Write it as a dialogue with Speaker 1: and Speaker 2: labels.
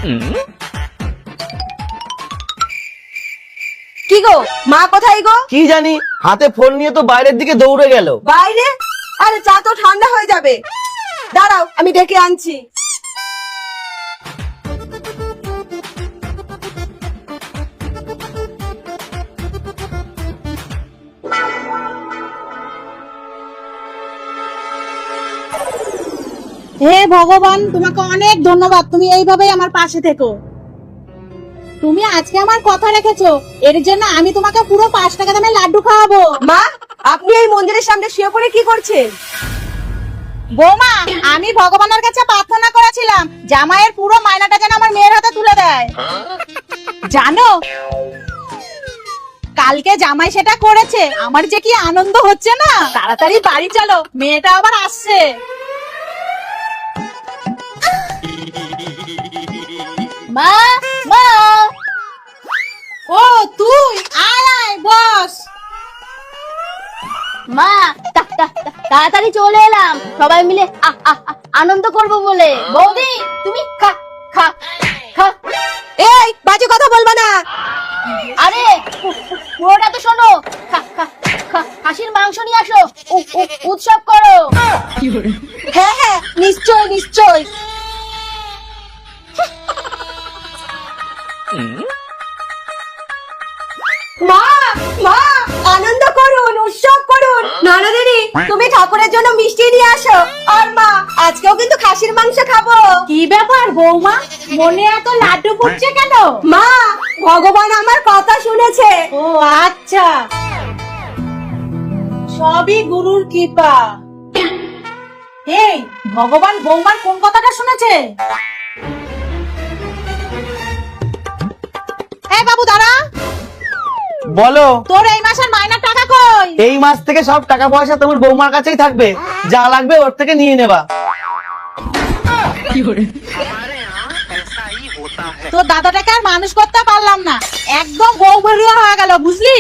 Speaker 1: কি গো, মা কোথায় গো?
Speaker 2: কি জানি, হাতে ফোন নিয়ে তো বাইরের দিকে দৌড়ে গেল।
Speaker 1: বাইরে? আরে চা তো ঠান্ডা হয়ে যাবে, দাঁড়াও আমি ডেকে আনছি।
Speaker 3: হে ভগবান, তোমাকে অনেক ধন্যবাদ, তুমি এইভাবেই আমার পাশে থেকো। তুমি আজকে আমার কথা রেখেছো, এর জন্য আমি তোমাকে পুরো 5 টাকা দামের লাড্ডু খাওয়াবো।
Speaker 1: মা, আপনি এই মন্দিরের সামনে শুয়ে পড়ে কি করছেন?
Speaker 3: বৌমা, আমি ভগবানের কাছে প্রার্থনা করেছিলাম জামাইয়ের পুরো মাইনাটা যেন আমার মেয়ের হাতে তুলে দেয়। জানো, কালকে জামাই সেটা করেছে, আমার যে কি আনন্দ হচ্ছে না। তাড়াতাড়ি বাড়ি চলো, মেয়েটা আবার আসছে। মা, মা, ও তুই আয় আয় বস।
Speaker 4: মা, তাড়াতাড়ি চলে এলাম, সবাই মিলে আনন্দ করব বলে। বৌদি, তুমি খা খা খা।
Speaker 1: এই বাজে কথা বলবা না।
Speaker 4: আরে পুরোটা তো শোনো। খাসির মাংস নিয়ে আসো, উৎসব করো।
Speaker 1: হ্যাঁ হ্যাঁ, নিশ্চয় নিশ্চয়। মা, মা, আনন্দ করুন, উৎসব করুন। ননদিনী, তুমি ঠাকুরের জন্য মিষ্টি নিয়ে আসো। আর মা, আজকেও কিন্তু খাসির মাংস খাবো।
Speaker 3: কি ব্যাপার বৌমা, মনে এত লাড্ডু ফুটছে কেন?
Speaker 1: মা, ভগবান আমার কথা শুনেছে।
Speaker 3: ও আচ্ছা, সবই গুরুর কৃপা। এই ভগবান বৌমার কোন কথাটা শুনেছে? এই বাবু দাঁড়া।
Speaker 2: বলো।
Speaker 3: তোর এই মাসের মাইনের টাকা কই?
Speaker 2: এই মাস থেকে সব টাকা পয়সা তোমার বৌমার কাছেই থাকবে, যা লাগবে ওর থেকে নিয়ে নেবা।
Speaker 3: তোর দাদাটাকে আর মানুষ করতে পারলাম না, একদম বউ বেরিয়া হয়ে গেল, বুঝলি?